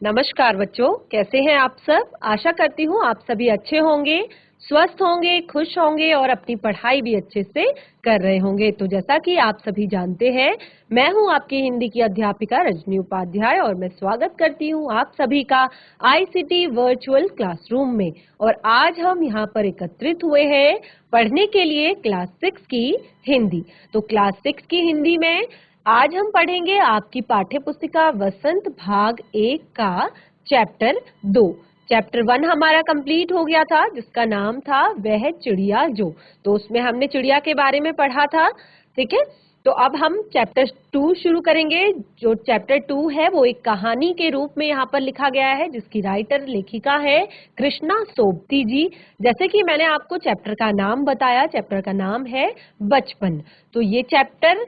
नमस्कार बच्चों, कैसे हैं आप सब। आशा करती हूँ आप सभी अच्छे होंगे, स्वस्थ होंगे, खुश होंगे और अपनी पढ़ाई भी अच्छे से कर रहे होंगे। तो जैसा कि आप सभी जानते हैं, मैं हूँ आपकी हिंदी की अध्यापिका रजनी उपाध्याय और मैं स्वागत करती हूँ आप सभी का आईसीटी वर्चुअल क्लासरूम में। और आज हम यहाँ पर एकत्रित हुए हैं पढ़ने के लिए क्लास 6 की हिंदी। तो क्लास 6 की हिंदी में आज हम पढ़ेंगे आपकी पाठ्य पुस्तिका वसंत भाग 1 का चैप्टर 2। चैप्टर 1 हमारा कंप्लीट हो गया था, जिसका नाम था वह चिड़िया जो। तो उसमें हमने चिड़िया के बारे में पढ़ा था, ठीक है। तो अब हम चैप्टर 2 शुरू करेंगे। जो चैप्टर 2 है वो एक कहानी के रूप में यहाँ पर लिखा गया है, जिसकी राइटर लेखिका है कृष्णा सोबती जी। जैसे कि मैंने आपको चैप्टर का नाम बताया, चैप्टर का नाम है बचपन। तो ये चैप्टर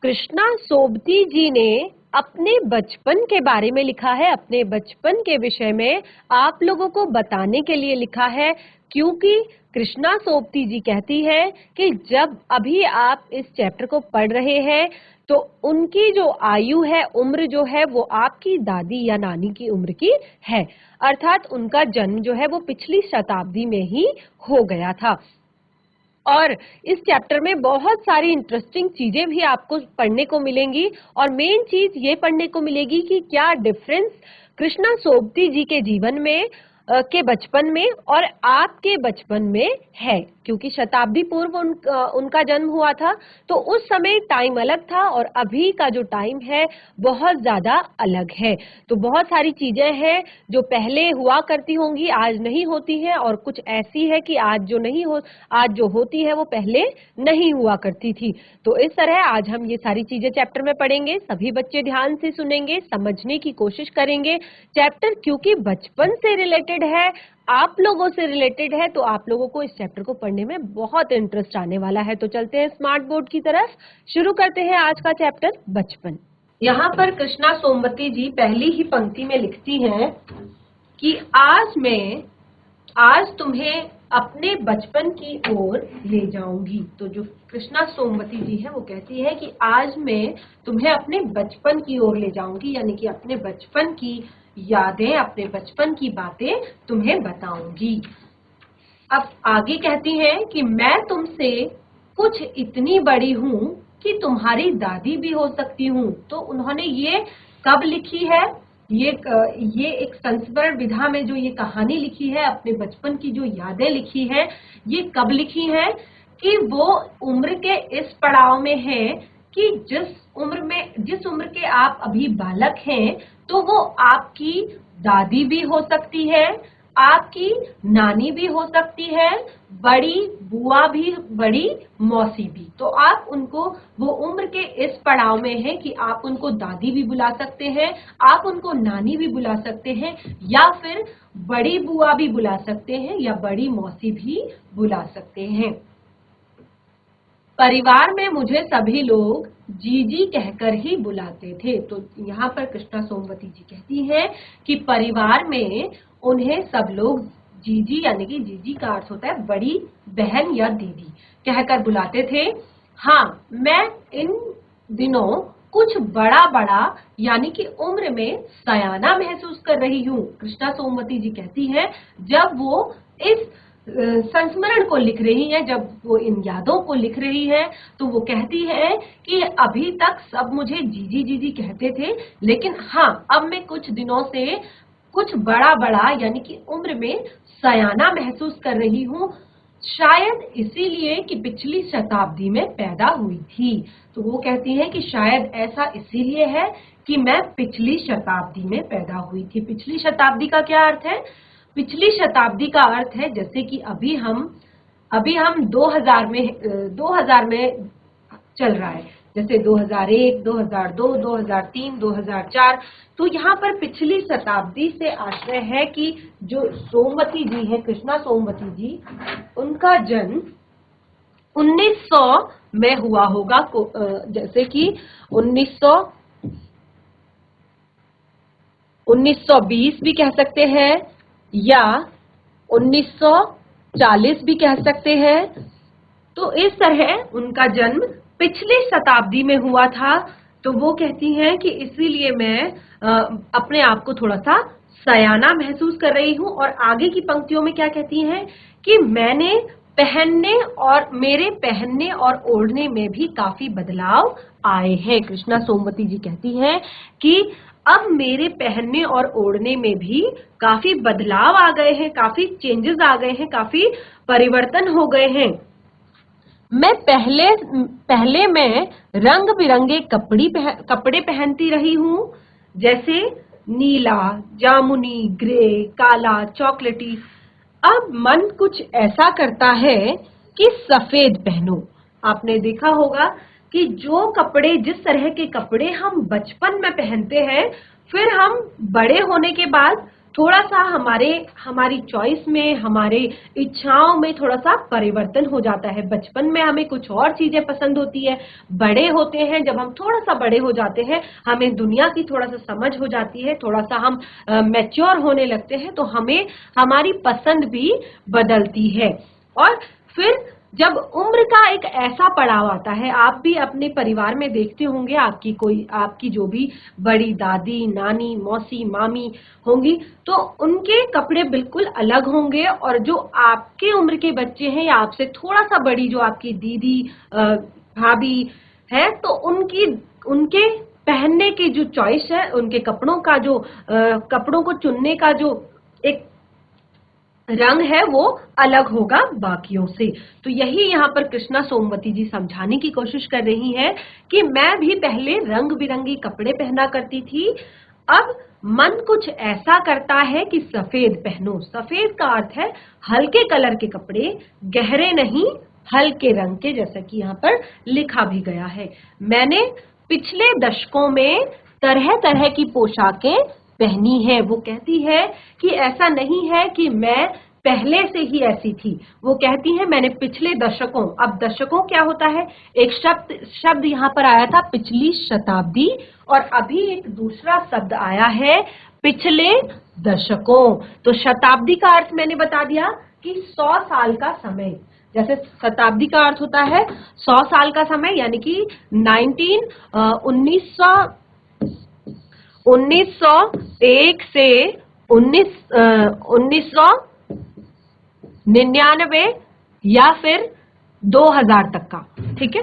कृष्णा सोबती जी ने अपने बचपन के बारे में लिखा है, अपने बचपन के विषय में आप लोगों को बताने के लिए लिखा है। क्योंकि कृष्णा सोबती जी कहती है कि जब अभी आप इस चैप्टर को पढ़ रहे हैं तो उनकी जो आयु है, उम्र जो है, वो आपकी दादी या नानी की उम्र की है। अर्थात उनका जन्म जो है वो पिछली शताब्दी में ही हो गया था। और इस चैप्टर में बहुत सारी इंटरेस्टिंग चीजें भी आपको पढ़ने को मिलेंगी और मेन चीज ये पढ़ने को मिलेगी कि क्या डिफरेंस कृष्णा सोबती जी के जीवन में के बचपन में और आपके बचपन में है। क्योंकि शताब्दी पूर्व उनका जन्म हुआ था, तो उस समय टाइम अलग था और अभी का जो टाइम है बहुत ज्यादा अलग है। तो बहुत सारी चीजें हैं जो पहले हुआ करती होंगी, आज नहीं होती हैं, और कुछ ऐसी है कि आज जो होती है वो पहले नहीं हुआ करती थी। तो इस तरह आज हम ये सारी चीजें चैप्टर में पढ़ेंगे। सभी बच्चे ध्यान से सुनेंगे, समझने की कोशिश करेंगे। चैप्टर क्योंकि बचपन से रिलेटेड है, आप लोगों से रिलेटेड है, तो आप लोगों को इस चैप्टर को पढ़ने में बहुत इंटरेस्ट आने वाला है। तो चलते हैं स्मार्ट बोर्ड की तरफ, शुरू करते हैं आज का चैप्टर बचपन। यहाँ पर कृष्णा सोमवती जी पहली ही पंक्ति में लिखती हैं कि आज तुम्हें अपने बचपन की ओर ले जाऊंगी। तो जो कृष्णा सोमवती जी है वो कहती है कि आज मैं तुम्हें अपने बचपन की ओर ले जाऊंगी, यानी कि अपने बचपन की यादें, अपने बचपन की बातें तुम्हें बताऊंगी। अब आगे कहती हैं कि मैं तुमसे कुछ इतनी बड़ी हूँ कि तुम्हारी दादी भी हो सकती हूँ। तो उन्होंने ये कब लिखी है, ये एक संस्मरण विधा में जो ये कहानी लिखी है, अपने बचपन की जो यादें लिखी है, ये कब लिखी है कि वो उम्र के इस पड़ाव में है कि जिस उम्र के आप अभी बालक हैं, तो वो आपकी दादी भी हो सकती है, आपकी नानी भी हो सकती है, बड़ी बुआ भी, बड़ी मौसी भी। तो आप उनको, वो उम्र के इस पड़ाव में है कि आप उनको दादी भी बुला सकते हैं, आप उनको नानी भी बुला सकते हैं, या फिर बड़ी बुआ भी बुला सकते हैं, या बड़ी मौसी भी बुला सकते हैं। परिवार में मुझे सभी लोग जीजी कहकर ही बुलाते थे। तो यहाँ पर कृष्णा सोमवती जी कहती हैं कि परिवार में उन्हें सब लोग जीजी, यानी कि जीजी का अर्थ होता है बड़ी बहन या दीदी, कहकर बुलाते थे। हाँ, मैं इन दिनों कुछ बड़ा बड़ा, यानी कि उम्र में सयाना महसूस कर रही हूँ। कृष्णा सोमवती जी कहती है जब वो इस संस्मरण को लिख रही है, जब वो इन यादों को लिख रही है, तो वो कहती है कि अभी तक सब मुझे जीजी जीजी कहते थे, लेकिन हाँ, अब मैं कुछ दिनों से कुछ बड़ा बड़ा, यानी कि उम्र में सयाना महसूस कर रही हूँ। शायद इसीलिए कि पिछली शताब्दी में पैदा हुई थी। तो वो कहती है कि शायद ऐसा इसीलिए है कि मैं पिछली शताब्दी में पैदा हुई थी। पिछली शताब्दी का क्या अर्थ है? पिछली शताब्दी का अर्थ है जैसे कि अभी हम 2000 में चल रहा है, जैसे 2001, 2002, 2003, 2004। तो यहाँ पर पिछली शताब्दी से आशय है कि जो सोमवती जी है, कृष्णा सोमवती जी, उनका जन्म 1900 में हुआ होगा। जैसे कि 1920 भी कह सकते हैं, या 1940 भी कह सकते हैं। तो इस तरह उनका जन्म पिछली शताब्दी में हुआ था, तो वो कहती हैं कि इसीलिए मैं अपने आप को थोड़ा सा सयाना महसूस कर रही हूँ। और आगे की पंक्तियों में क्या कहती हैं कि मैंने पहनने और मेरे पहनने और ओढ़ने में भी काफी बदलाव आए हैं। कृष्णा सोमवती जी कहती हैं कि अब मेरे पहनने और ओढ़ने में भी काफी बदलाव आ गए हैं, काफी चेंजेस आ गए हैं, काफी परिवर्तन हो गए हैं। मैं पहले मैं रंग बिरंगे कपड़े पहनती रही हूँ, जैसे नीला, जामुनी, ग्रे, काला, चॉकलेटी। अब मन कुछ ऐसा करता है कि सफेद पहनो। आपने देखा होगा कि जो कपड़े, जिस तरह के कपड़े हम बचपन में पहनते हैं, फिर हम बड़े होने के बाद थोड़ा सा हमारी चॉइस में, हमारे इच्छाओं में थोड़ा सा परिवर्तन हो जाता है। बचपन में हमें कुछ और चीजें पसंद होती है, बड़े होते हैं, जब हम थोड़ा सा बड़े हो जाते हैं, हमें दुनिया की थोड़ा सा समझ हो जाती है, थोड़ा सा हम मैच्योर होने लगते हैं, तो हमें हमारी पसंद भी बदलती है। और फिर जब उम्र का एक ऐसा पड़ाव आता है, आप भी अपने परिवार में देखते होंगे, आपकी जो भी बड़ी दादी, नानी, मौसी, मामी होंगी, तो उनके कपड़े बिल्कुल अलग होंगे। और जो आपके उम्र के बच्चे हैं या आपसे थोड़ा सा बड़ी जो आपकी दीदी, भाभी है, तो उनके पहनने की जो चॉइस है, उनके कपड़ों का जो कपड़ों को चुनने का जो एक रंग है, वो अलग होगा बाकियों से। तो यही यहाँ पर कृष्णा सोमवती जी समझाने की कोशिश कर रही हैं कि मैं भी पहले रंग बिरंगी कपड़े पहना करती थी, अब मन कुछ ऐसा करता है कि सफेद पहनो। सफेद का अर्थ है हल्के कलर के कपड़े, गहरे नहीं, हल्के रंग के, जैसा कि यहाँ पर लिखा भी गया है। मैंने पिछले दशकों में तरह तरह की पोशाकें पहनी है। वो कहती है कि ऐसा नहीं है कि मैं पहले से ही ऐसी थी, वो कहती है मैंने पिछले दशकों, अब दशकों क्या होता है, एक शब्द यहाँ पर आया था पिछली शताब्दी, और अभी एक दूसरा शब्द आया है पिछले दशकों। तो शताब्दी का अर्थ मैंने बता दिया कि 100 साल का समय, जैसे शताब्दी का अर्थ होता है 100 साल का समय, यानी कि 1901 से 1999 या फिर 2000 तक का, ठीक है।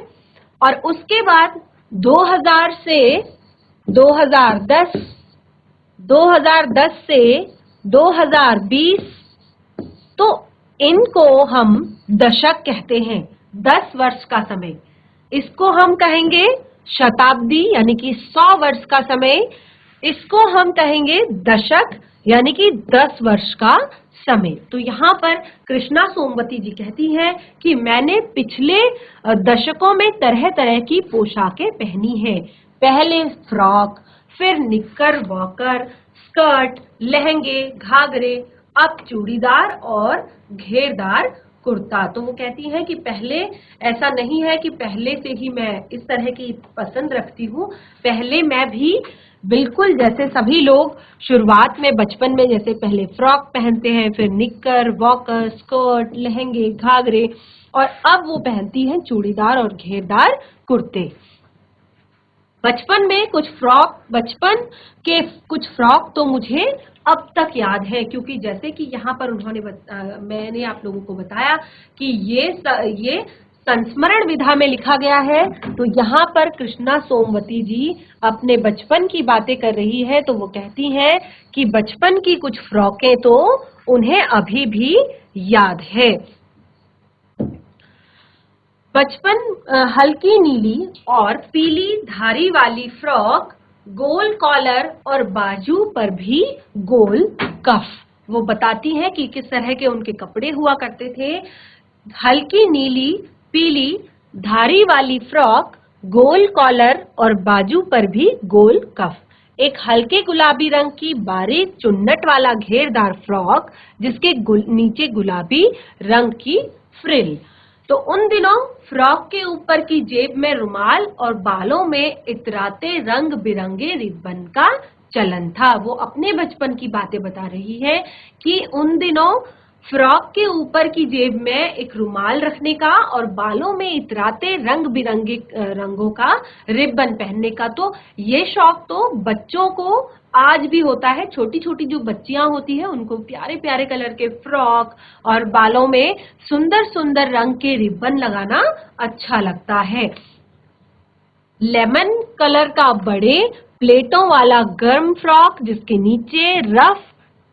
और उसके बाद 2000 से 2010, 2010 से 2020, तो इनको हम दशक कहते हैं, 10 वर्ष का समय। इसको हम कहेंगे शताब्दी, यानी कि 100 वर्ष का समय। इसको हम कहेंगे दशक, यानी कि 10 वर्ष का समय। तो यहाँ पर कृष्णा सोमवती जी कहती हैं कि मैंने पिछले दशकों में तरह तरह की पोशाकें पहनी हैं। पहले फ्रॉक, फिर निक्कर वॉकर, स्कर्ट, लहंगे, घाघरे, अब चूड़ीदार और घेरदार कुर्ता। तो वो कहती हैं कि पहले ऐसा नहीं है कि पहले से ही मैं इस तरह की पसंद रखती हूँ, पहले मैं भी बिल्कुल जैसे सभी लोग शुरुआत में बचपन में जैसे पहले फ्रॉक पहनते हैं, फिर निक्कर, वॉकर, स्कर्ट, लहंगे, घाघरे, और अब वो पहनती हैं चूड़ीदार और घेरदार कुर्ते। बचपन के कुछ फ्रॉक तो मुझे अब तक याद है, क्योंकि जैसे कि यहाँ पर मैंने आप लोगों को बताया कि ये संस्मरण विधा में लिखा गया है। तो यहाँ पर कृष्णा सोमवती जी अपने बचपन की बातें कर रही है। तो वो कहती हैं कि बचपन की कुछ फ्रॉकें तो उन्हें अभी भी याद है। बचपन हल्की नीली और पीली धारी वाली फ्रॉक, गोल कॉलर और बाजू पर भी गोल कफ। वो बताती हैं कि किस तरह के उनके कपड़े हुआ करते थे। हल्की नीली पीली धारी वाली फ्रॉक, गोल कॉलर और बाजू पर भी गोल कफ। एक हल्के गुलाबी रंग की बारीक चुन्नट वाला घेरदार फ्रॉक, जिसके नीचे गुलाबी रंग की फ्रिल। तो उन दिनों फ्रॉक के ऊपर की जेब में रुमाल और बालों में इतराते रंग बिरंगे रिबन का चलन था। वो अपने बचपन की बातें बता रही है कि उन दिनों फ्रॉक के ऊपर की जेब में एक रुमाल रखने का और बालों में इतराते रंग बिरंगे रंगों का रिबन पहनने का। तो ये शौक तो बच्चों को आज भी होता है। छोटी छोटी जो बच्चियां होती है उनको प्यारे प्यारे कलर के फ्रॉक और बालों में सुंदर सुंदर रंग के रिबन लगाना अच्छा लगता है। लेमन कलर का बड़े प्लेटों वाला गर्म फ्रॉक जिसके नीचे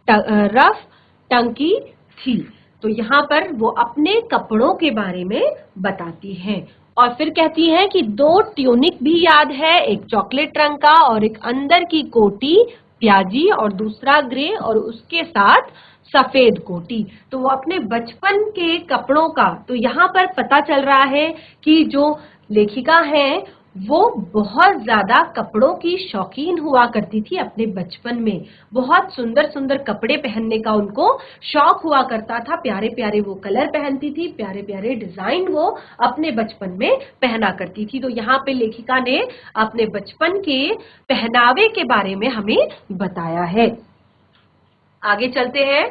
रफ टंकी थी। तो यहाँ पर वो अपने कपड़ों के बारे में बताती है और फिर कहती है कि 2 ट्यूनिक भी याद है, एक चॉकलेट रंग का और एक अंदर की कोटी प्याजी और दूसरा ग्रे और उसके साथ सफेद कोटी। तो वो अपने बचपन के कपड़ों का, तो यहाँ पर पता चल रहा है कि जो लेखिका है वो बहुत ज्यादा कपड़ों की शौकीन हुआ करती थी अपने बचपन में। बहुत सुंदर सुंदर कपड़े पहनने का उनको शौक हुआ करता था। प्यारे प्यारे वो कलर पहनती थी, प्यारे प्यारे डिजाइन वो अपने बचपन में पहना करती थी। तो यहाँ पे लेखिका ने अपने बचपन के पहनावे के बारे में हमें बताया है। आगे चलते हैं।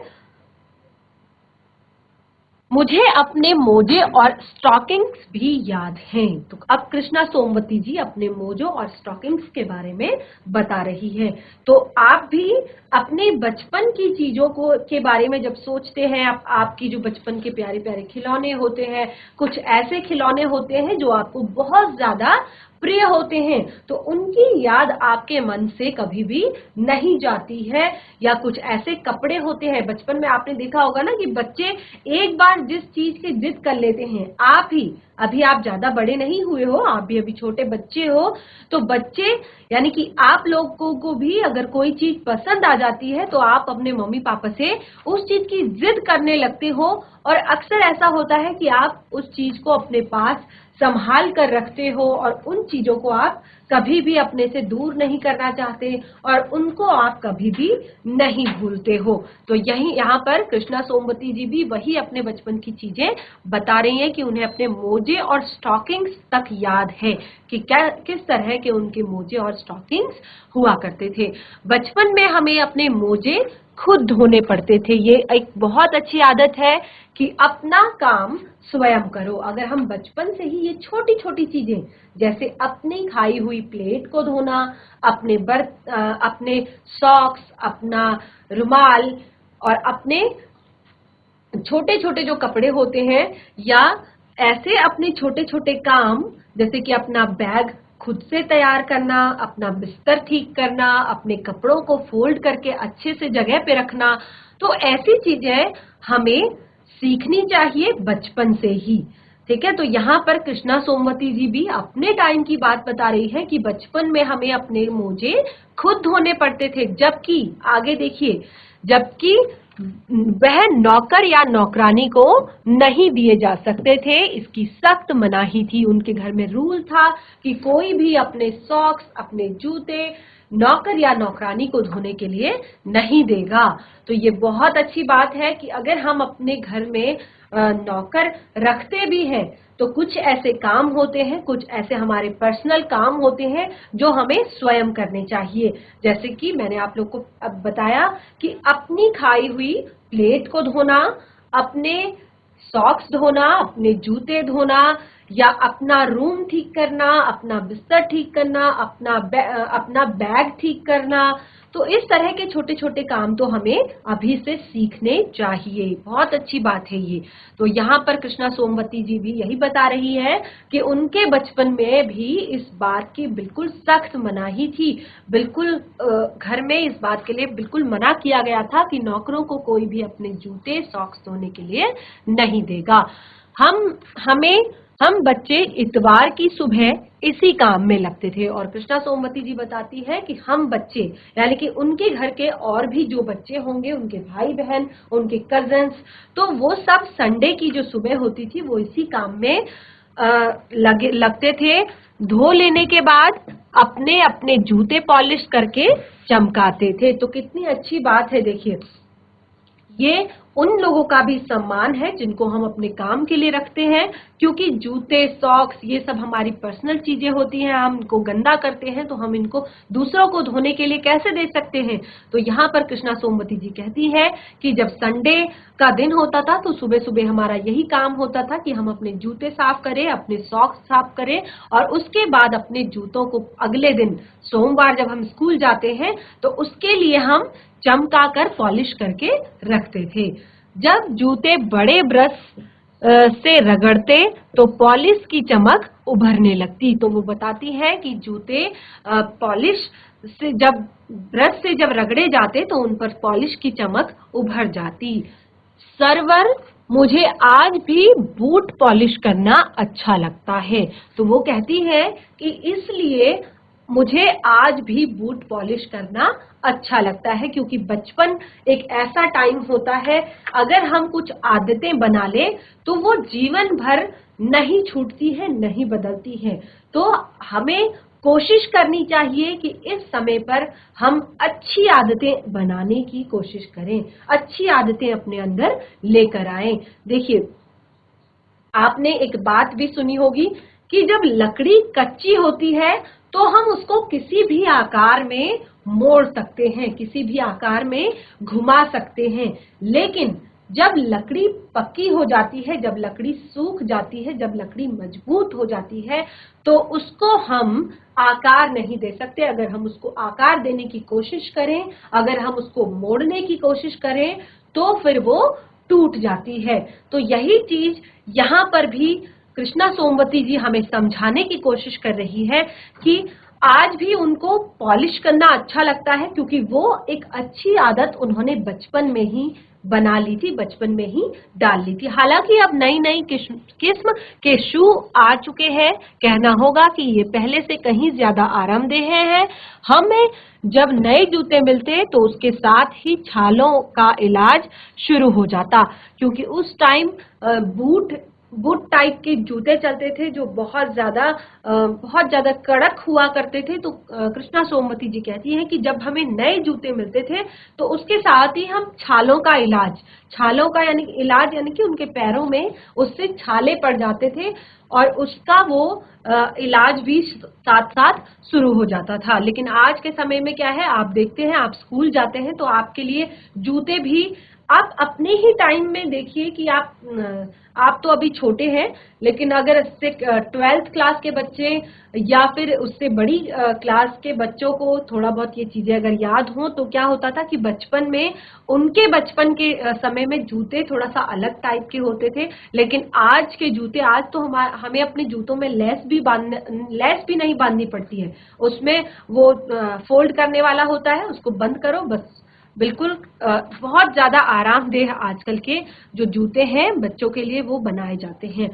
मुझे अपने मोजे और स्टॉकिंग्स भी याद हैं। तो अब कृष्णा सोमवती जी अपने मोजों और स्टॉकिंग्स के बारे में बता रही है। तो आप भी अपने बचपन की चीजों के बारे में जब सोचते हैं, आपकी जो बचपन के प्यारे प्यारे खिलौने होते हैं, कुछ ऐसे खिलौने होते हैं जो आपको बहुत ज्यादा प्रिय होते हैं, तो उनकी याद आपके मन से कभी भी नहीं जाती है। या कुछ ऐसे कपड़े होते हैं, बचपन में आपने देखा होगा ना कि बच्चे एक बार जिस चीज की जिद कर लेते हैं, आप ही अभी आप ज्यादा बड़े नहीं हुए हो, आप भी अभी छोटे बच्चे हो, तो बच्चे यानी कि आप लोगों को भी अगर कोई चीज पसंद आ जाती है तो आप अपने मम्मी पापा से उस चीज की जिद करने लगते हो। और अक्सर ऐसा होता है कि आप उस चीज को अपने पास संभाल कर रखते हो और उन चीजों को आप कभी भी अपने से दूर नहीं करना चाहते और उनको आप कभी भी नहीं भूलते हो। तो यहाँ पर कृष्णा सोमवती जी भी वही अपने बचपन की चीजें बता रही हैं कि उन्हें अपने मोजे और स्टॉकिंग्स तक याद है कि किस तरह के उनके मोजे और स्टॉकिंग्स हुआ करते थे। बचपन में हमें अपने मोजे खुद धोने पड़ते थे। ये एक बहुत अच्छी आदत है कि अपना काम स्वयं करो। अगर हम बचपन से ही ये छोटी छोटी चीजें, जैसे अपनी खाई हुई प्लेट को धोना, अपने सॉक्स, अपना रुमाल और अपने छोटे छोटे जो कपड़े होते हैं, या ऐसे अपने छोटे छोटे काम जैसे कि अपना बैग खुद से तैयार करना, अपना बिस्तर ठीक करना, अपने कपड़ों को फोल्ड करके अच्छे से जगह पे रखना, तो ऐसी चीजें हमें सीखनी चाहिए बचपन से ही। ठीक है। तो यहाँ पर कृष्णा सोमवती जी भी अपने टाइम की बात बता रही है कि बचपन में हमें अपने मोजे खुद धोने पड़ते थे, जबकि आगे देखिए, जबकि वह नौकर या नौकरानी को नहीं दिए जा सकते थे। इसकी सख्त मनाही थी। उनके घर में रूल था कि कोई भी अपने सॉक्स, अपने जूते नौकर या नौकरानी को धोने के लिए नहीं देगा। तो ये बहुत अच्छी बात है कि अगर हम अपने घर में नौकर रखते भी हैं तो कुछ ऐसे काम होते हैं, कुछ ऐसे हमारे पर्सनल काम होते हैं जो हमें स्वयं करने चाहिए। जैसे कि मैंने आप लोग को अब बताया कि अपनी खाई हुई प्लेट को धोना, अपने सॉक्स धोना, अपने जूते धोना, या अपना रूम ठीक करना, अपना बिस्तर ठीक करना, अपना बैग ठीक करना। तो इस तरह के छोटे छोटे काम तो हमें अभी से सीखने चाहिए। बहुत अच्छी बात है ये। तो यहाँ पर कृष्णा सोमवती जी भी यही बता रही है कि उनके बचपन में भी इस बात की बिल्कुल सख्त मनाही थी। बिल्कुल घर में इस बात के लिए बिल्कुल मना किया गया था कि नौकरों को कोई भी अपने जूते सॉक्स धोने के लिए नहीं देगा। हम बच्चे इतवार की सुबह इसी काम में लगते थे। और कृष्णा सोमवती जी बताती है कि हम बच्चे यानी कि उनके घर के और भी जो बच्चे होंगे, उनके भाई बहन, उनके कजन्स, तो वो सब संडे की जो सुबह होती थी वो इसी काम में लगते थे। धो लेने के बाद अपने अपने जूते पॉलिश करके चमकाते थे। तो कितनी अच्छी बात है। देखिए, ये उन लोगों का भी सम्मान है जिनको हम अपने काम के लिए रखते हैं, क्योंकि जूते, सॉक्स ये सब हमारी पर्सनल चीजें होती हैं। हम इनको गंदा करते हैं तो हम इनको दूसरों को धोने के लिए कैसे दे सकते हैं। तो यहाँ पर कृष्णा सोमवती जी कहती है कि जब संडे का दिन होता था तो सुबह सुबह हमारा यही काम होता था कि हम अपने जूते साफ करें, अपने सॉक्स साफ करें, और उसके बाद अपने जूतों को अगले दिन सोमवार जब हम स्कूल जाते हैं तो उसके लिए हम चमका कर पॉलिश करके रखते थे। जब जूते बड़े ब्रश से रगड़ते तो पॉलिश की चमक उभरने लगती। तो वो बताती है कि जूते पॉलिश से जब ब्रश से जब रगड़े जाते तो उन पर पॉलिश की चमक उभर जाती। सरवर, मुझे आज भी बूट पॉलिश करना अच्छा लगता है। तो वो कहती है कि इसलिए मुझे आज भी बूट पॉलिश करना अच्छा लगता है, क्योंकि बचपन एक ऐसा टाइम होता है, अगर हम कुछ आदतें बना लें तो वो जीवन भर नहीं छूटती है, नहीं बदलती है। तो हमें कोशिश करनी चाहिए कि इस समय पर हम अच्छी आदतें बनाने की कोशिश करें, अच्छी आदतें अपने अंदर लेकर आएं। देखिए, आपने एक बात भी सुनी होगी कि जब लकड़ी कच्ची होती है तो हम उसको किसी भी आकार में मोड़ सकते हैं, किसी भी आकार में घुमा सकते हैं। लेकिन जब लकड़ी पक्की हो जाती है, जब लकड़ी सूख जाती है, जब लकड़ी मजबूत हो जाती है, तो उसको हम आकार नहीं दे सकते। अगर हम उसको आकार देने की कोशिश करें, अगर हम उसको मोड़ने की कोशिश करें, तो फिर वो टूट जाती है। तो यही चीज यहाँ पर भी कृष्णा सोमवती जी हमें समझाने की कोशिश कर रही है कि आज भी उनको पॉलिश करना अच्छा लगता है, क्योंकि वो एक अच्छी आदत उन्होंने बचपन में ही बना ली थी, बचपन में ही डाल ली थी। हालांकि अब नई नई किस्म के शू आ चुके हैं, कहना होगा कि ये पहले से कहीं ज्यादा आरामदेह हैं। हमें जब नए जूते मिलते तो उसके साथ ही छालों का इलाज शुरू हो जाता, क्योंकि उस टाइम बूट टाइप के जूते चलते थे जो बहुत ज्यादा कड़क हुआ करते थे। तो कृष्णा सोमवती जी कहती हैं कि जब हमें नए जूते मिलते थे तो उसके साथ ही हम छालों का इलाज यानी कि उनके पैरों में उससे छाले पड़ जाते थे, और उसका वो इलाज भी साथ साथ शुरू हो जाता था। लेकिन आज के समय में क्या है, आप देखते हैं, आप स्कूल जाते हैं तो आपके लिए जूते भी, आप अपने ही टाइम में देखिए कि आप तो अभी छोटे हैं, लेकिन अगर इससे 12th क्लास के बच्चे या फिर उससे बड़ी क्लास के बच्चों को थोड़ा बहुत ये चीजें अगर याद हो तो क्या होता था कि बचपन में, उनके बचपन के समय में जूते थोड़ा सा अलग टाइप के होते थे। लेकिन आज के जूते, आज तो हमें अपने जूतों में लेस भी नहीं बांधनी पड़ती है। उसमें वो फोल्ड करने वाला होता है, उसको बंद करो बस। बिल्कुल बहुत ज्यादा आरामदेह आजकल के जो जूते हैं बच्चों के लिए वो बनाए जाते हैं।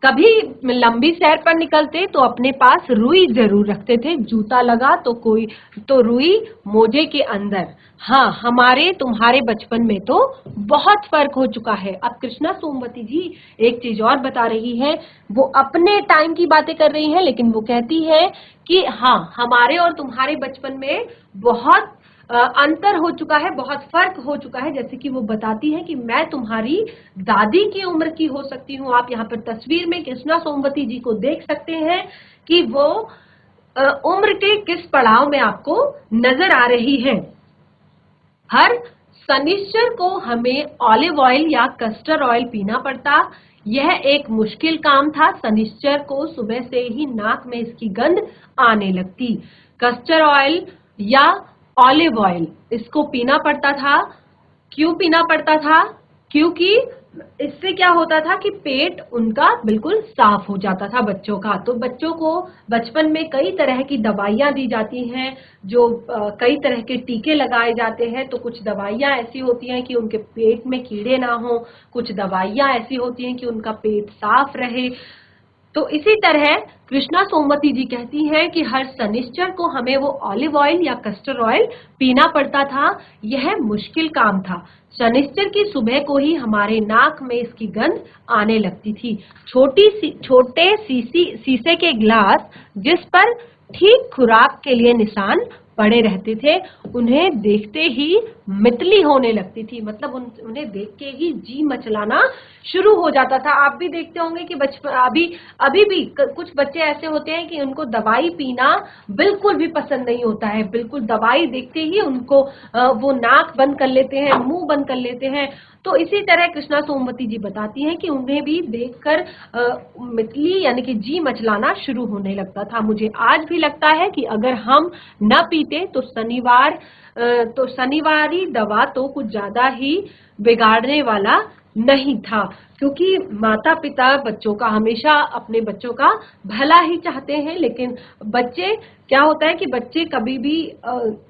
कभी लंबी सैर पर निकलते तो अपने पास रुई जरूर रखते थे। जूता लगा तो रुई मोजे के अंदर। हाँ, हमारे तुम्हारे बचपन में तो बहुत फर्क हो चुका है। अब कृष्णा सोमवती जी एक चीज और बता रही है। वो अपने टाइम की बातें कर रही है, लेकिन वो कहती है कि हाँ, हमारे और तुम्हारे बचपन में बहुत अंतर हो चुका है, बहुत फर्क हो चुका है। जैसे कि वो बताती है कि मैं तुम्हारी दादी की उम्र की हो सकती हूँ। आप यहाँ पर तस्वीर में कृष्णा सोमवती जी को देख सकते हैं कि वो उम्र के किस पड़ाव में आपको नजर आ रही है। हर शनिश्चर को हमें ऑलिव ऑयल या कस्टर ऑयल पीना पड़ता। यह एक मुश्किल काम था। शनिश्चर को सुबह से ही नाक में इसकी गंध आने लगती। कस्टर ऑयल या ऑलिव ऑयल इसको पीना पड़ता था। क्यों पीना पड़ता था? क्योंकि इससे क्या होता था कि पेट उनका बिल्कुल साफ हो जाता था बच्चों का। तो बच्चों को बचपन में कई तरह की दवाइयां दी जाती हैं, जो कई तरह के टीके लगाए जाते हैं। तो कुछ दवाइयां ऐसी होती हैं कि उनके पेट में कीड़े ना हो, कुछ दवाइयां ऐसी होती हैं कि उनका पेट साफ रहे। तो इसी तरह कृष्णा सोमवती जी कहती हैं कि हर शनिश्चर को हमें वो ऑलिव ऑयल या कस्टर ऑयल पीना पड़ता था। यह मुश्किल काम था। शनिश्चर की सुबह को ही हमारे नाक में इसकी गंध आने लगती थी। छोटे शीशे के गिलास जिस पर ठीक खुराक के लिए निशान पड़े रहते थे, उन्हें देखते ही मितली होने लगती थी, मतलब उन्हें देख के ही जी मचलाना शुरू हो जाता था। आप भी देखते होंगे कि बचपन अभी भी कुछ बच्चे ऐसे होते हैं कि उनको दवाई पीना बिल्कुल भी पसंद नहीं होता है, बिल्कुल दवाई देखते ही उनको वो नाक बंद कर लेते हैं, मुंह बंद कर लेते हैं। तो इसी तरह कृष्णा सोमवती जी बताती हैं कि उन्हें भी देखकर मितली यानी कि जी मचलाना शुरू होने लगता था। मुझे आज भी लगता है कि अगर हम न पीते तो शनिवारी दवा तो कुछ ज्यादा ही बिगाड़ने वाला नहीं था, क्योंकि माता पिता बच्चों का हमेशा अपने बच्चों का भला ही चाहते हैं, लेकिन बच्चे क्या होता है कि बच्चे कभी भी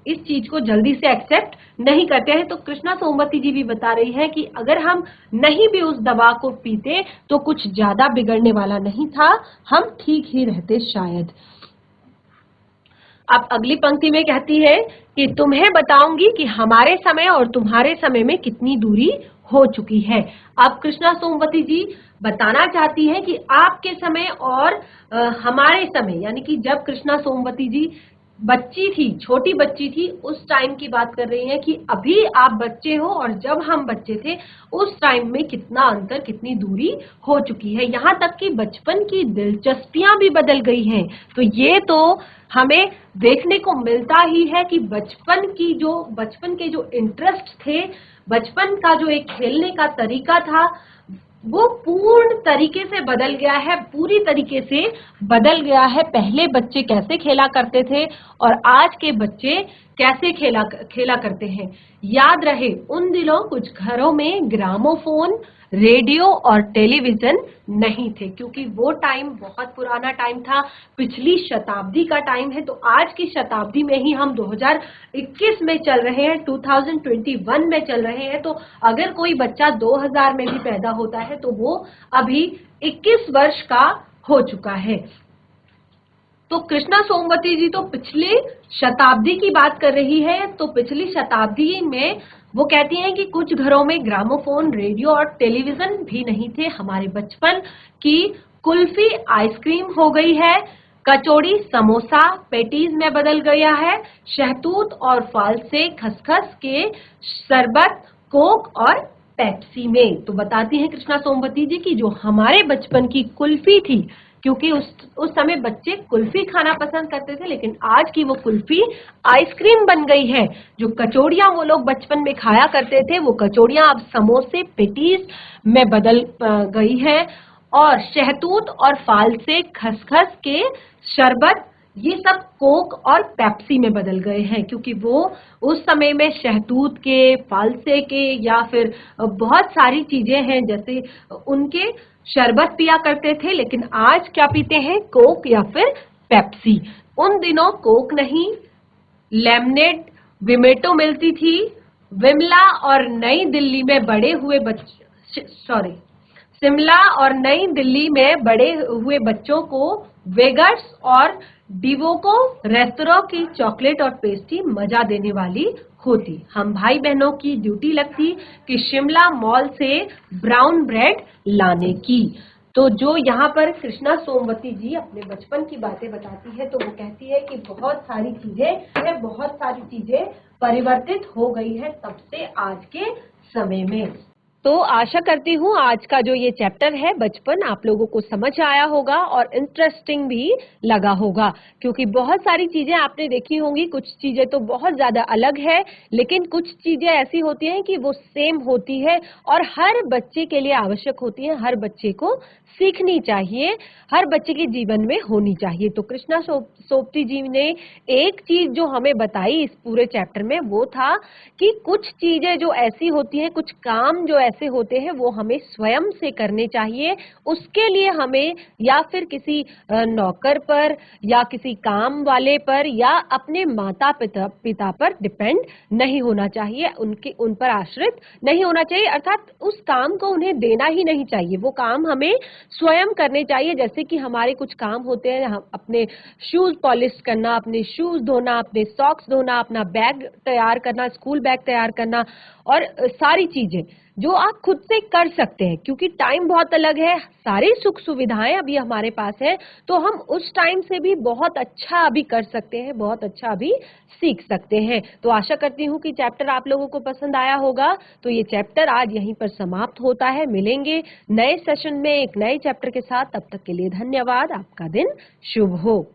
इस चीज को जल्दी से एक्सेप्ट नहीं करते हैं। तो कृष्णा सोमवती जी भी बता रही है कि अगर हम नहीं भी उस दवा को पीते तो कुछ ज्यादा बिगड़ने वाला नहीं था, हम ठीक ही रहते शायद। अब अगली पंक्ति में कहती है कि तुम्हें बताऊंगी कि हमारे समय और तुम्हारे समय में कितनी दूरी हो चुकी है। अब कृष्णा सोमवती जी बताना चाहती है कि आपके समय और हमारे समय, यानी कि जब कृष्णा सोमवती जी बच्ची थी, छोटी बच्ची थी, उस टाइम की बात कर रही है कि अभी आप बच्चे हो और जब हम बच्चे थे उस टाइम में कितना अंतर, कितनी दूरी हो चुकी है। यहाँ तक कि बचपन की दिलचस्पियां भी बदल गई हैं। तो ये तो हमें देखने को मिलता ही है कि बचपन के जो इंटरेस्ट थे, बचपन का जो एक खेलने का तरीका था, वो पूर्ण तरीके से बदल गया है, पूरी तरीके से बदल गया है। पहले बच्चे कैसे खेला करते थे और आज के बच्चे कैसे खेला करते हैं। याद रहे, उन दिनों कुछ घरों में ग्रामोफोन, रेडियो और टेलीविजन नहीं थे, क्योंकि वो टाइम बहुत पुराना टाइम था, पिछली शताब्दी का टाइम है। तो आज की शताब्दी में ही हम 2021 में चल रहे हैं, 2021 में चल रहे हैं। तो अगर कोई बच्चा 2000 में भी पैदा होता है तो वो अभी 21 वर्ष का हो चुका है। तो कृष्णा सोमवती जी तो पिछले शताब्दी की बात कर रही है। तो पिछली शताब्दी में वो कहती हैं कि कुछ घरों में ग्रामोफोन, रेडियो और टेलीविजन भी नहीं थे। हमारे बचपन की कुल्फी आइसक्रीम हो गई है, कचौड़ी समोसा पेटीज में बदल गया है, शहतूत और फल से खसखस के शरबत कोक और पेप्सी में। तो बताती हैं कृष्णा सोमवती जी की जो हमारे बचपन की कुल्फी थी, क्योंकि उस समय बच्चे कुल्फी खाना पसंद करते थे, लेकिन आज की वो कुल्फी आइसक्रीम बन गई है। जो कचौड़ियां वो लोग बचपन में खाया करते थे, वो कचौड़ियां अब समोसे पेटीज में बदल गई है। और शहतूत और फाल से खसखस के शरबत, ये सब कोक और पेप्सी में बदल गए हैं, क्योंकि वो उस समय में शहतूत के, फालसे के या फिर बहुत सारी चीजें हैं, जैसे उनके शरबत पिया करते थे, लेकिन आज क्या पीते हैं, कोक या फिर पेप्सी। उन दिनों कोक नहीं, लेमनेड, विमेटो मिलती थी। विमला और नई दिल्ली में बड़े हुए शिमला और नई दिल्ली में बड़े हुए बच्चों को वेगर्स और डिवोको रेस्तरां की चॉकलेट और पेस्ट्री मजा देने वाली होती। हम भाई बहनों की ड्यूटी लगती कि शिमला मॉल से ब्राउन ब्रेड लाने की। तो जो यहाँ पर कृष्णा सोमवती जी अपने बचपन की बातें बताती है, तो वो कहती है कि बहुत सारी चीजें परिवर्तित हो गई है तब से आज के समय में। तो आशा करती हूँ आज का जो ये चैप्टर है बचपन, आप लोगों को समझ आया होगा और इंटरेस्टिंग भी लगा होगा, क्योंकि बहुत सारी चीजें आपने देखी होंगी। कुछ चीजें तो बहुत ज्यादा अलग है, लेकिन कुछ चीजें ऐसी होती हैं कि वो सेम होती है और हर बच्चे के लिए आवश्यक होती है, हर बच्चे को सीखनी चाहिए, हर बच्चे के जीवन में होनी चाहिए। तो कृष्णा सोमवती जी ने एक चीज जो हमें बताई इस पूरे चैप्टर में, वो था कि कुछ चीजें जो ऐसी होती हैं, कुछ काम जो ऐसे होते हैं, वो हमें स्वयं से करने चाहिए। उसके लिए हमें या फिर किसी नौकर पर या किसी काम वाले पर या अपने माता पिता पर डिपेंड नहीं होना चाहिए, उन पर आश्रित नहीं होना चाहिए, अर्थात उस काम को उन्हें देना ही नहीं चाहिए, वो काम हमें स्वयं करने चाहिए। जैसे कि हमारे कुछ काम होते हैं, हम अपने शूज पॉलिश करना, अपने शूज धोना, अपने सॉक्स धोना, अपना बैग तैयार करना, स्कूल बैग तैयार करना और सारी चीजें, जो आप खुद से कर सकते हैं, क्योंकि टाइम बहुत अलग है, सारी सुख सुविधाएं अभी हमारे पास है, तो हम उस टाइम से भी बहुत अच्छा अभी कर सकते हैं, बहुत अच्छा अभी सीख सकते हैं। तो आशा करती हूँ कि चैप्टर आप लोगों को पसंद आया होगा। तो ये चैप्टर आज यहीं पर समाप्त होता है। मिलेंगे नए सेशन में एक नए चैप्टर के साथ। तब तक के लिए धन्यवाद। आपका दिन शुभ हो।